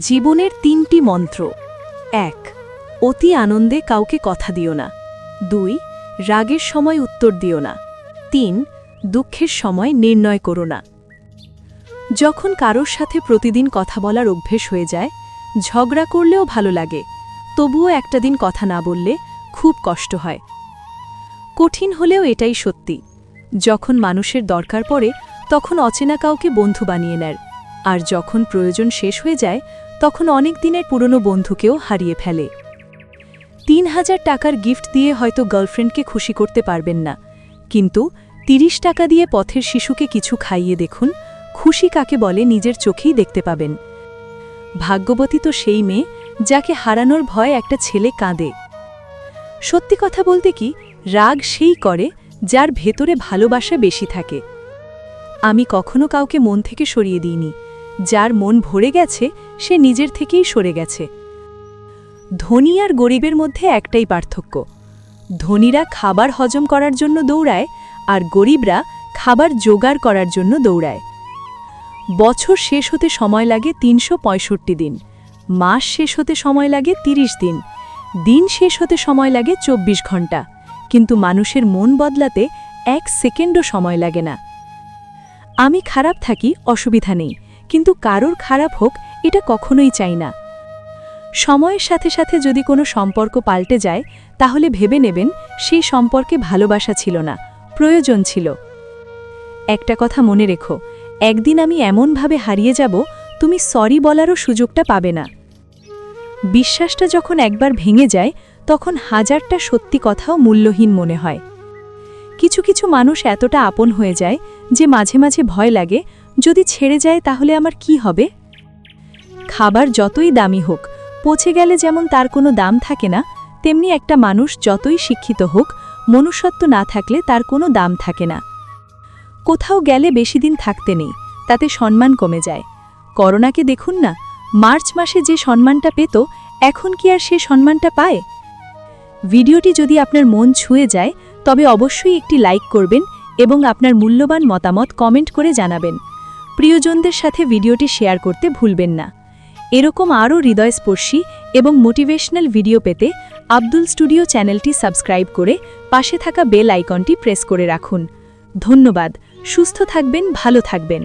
জীবনের ৩টি মন্ত্র। ১. অতি আনন্দে কাউকে কথা দিও না। ২. রাগের সময় উত্তর দিও না। ৩. দুঃখের সময় নির্ণয় করো না। যখন কারোর সাথে প্রতিদিন কথা বলার অভ্যেস হয়ে যায়, ঝগড়া করলেও ভালো লাগে, তবুও একটা দিন কথা না বললে খুব কষ্ট হয়। কঠিন হলেও এটাই সত্যি। যখন মানুষের দরকার পড়ে তখন অচেনা কাউকে বন্ধু বানিয়ে নেয়, আর যখন প্রয়োজন শেষ হয়ে যায় তখন অনেক দিনের পুরনো বন্ধুকেও হারিয়ে ফেলে। ৩,০০০ টাকার গিফট দিয়ে হয়তো গার্লফ্রেন্ডকে খুশি করতে পারবেন না, কিন্তু ৩০ টাকা দিয়ে পথের শিশুকে কিছু খাইয়ে দেখুন, খুশি কাকে বলে নিজের চোখেই দেখতে পাবেন। ভাগ্যবতী তো সেই মেয়ে যাকে হারানোর ভয় একটা ছেলে কাঁদে। সত্যি কথা বলতে কি, রাগ সেই করে যার ভেতরে ভালোবাসা বেশি থাকে। আমি কখনো কাউকে মন থেকে সরিয়ে দিইনি। যার মন ভরে গেছে সে নিজের থেকেই সরে গেছে। ধনী আর গরিবের মধ্যে একটাই পার্থক্য, ধনীরা খাবার হজম করার জন্য দৌড়ায় আর গরিবরা খাবার জোগাড় করার জন্য দৌড়ায়। বছর শেষ হতে সময় লাগে ৩৬৫ দিন, মাস শেষ হতে সময় লাগে ৩০ দিন, দিন শেষ হতে সময় লাগে ২৪ ঘন্টা, কিন্তু মানুষের মন বদলাতে ১ সেকেন্ডও সময় লাগে না। আমি খারাপ থাকি অসুবিধা নেই, কিন্তু কারোর খারাপ হোক এটা কখনোই চাই না। সময়ের সাথে সাথে যদি কোনো সম্পর্ক পাল্টে যায় তাহলে ভেবে নেবেন সেই সম্পর্কে ভালোবাসা ছিল না, প্রয়োজন ছিল। একটা কথা মনে রেখো, একদিন আমি এমনভাবে হারিয়ে যাব তুমি সরি বলারও সুযোগটা পাবে না। বিশ্বাসটা যখন একবার ভেঙে যায় তখন হাজারটা সত্যি কথাও মূল্যহীন মনে হয়। কিছু কিছু মানুষ এতটা আপন হয়ে যায় যে মাঝে মাঝে ভয় লাগে, যদি ছেড়ে যায় তাহলে আমার কি হবে। খাবার যতই দামি হোক, পচে গেলে যেমন তার কোনো দাম থাকে না, তেমনি একটা মানুষ যতই শিক্ষিত হোক, মনুষ্যত্ব না থাকলে তার কোনো দাম থাকে না। কোথাও গেলে বেশি দিন থাকতে নেই, তাতে সম্মান কমে যায়। করোনাকে দেখুন না, মার্চ মাসে যে সম্মানটা পেত এখন কি আর সে সম্মানটা পায়? ভিডিওটি যদি আপনার মন ছুঁয়ে যায় তবে অবশ্যই একটি লাইক করবেন এবং আপনার মূল্যবান মতামত কমেন্ট করে জানাবেন। প্রিয়জনদের সাথে ভিডিওটি শেয়ার করতে ভুলবেন না। এরকম আরও হৃদয়স্পর্শী এবং মোটিভেশনাল ভিডিও পেতে আব্দুল স্টুডিও চ্যানেলটি সাবস্ক্রাইব করে পাশে থাকা বেল আইকনটি প্রেস করে রাখুন। ধন্যবাদ। সুস্থ থাকবেন, ভালো থাকবেন।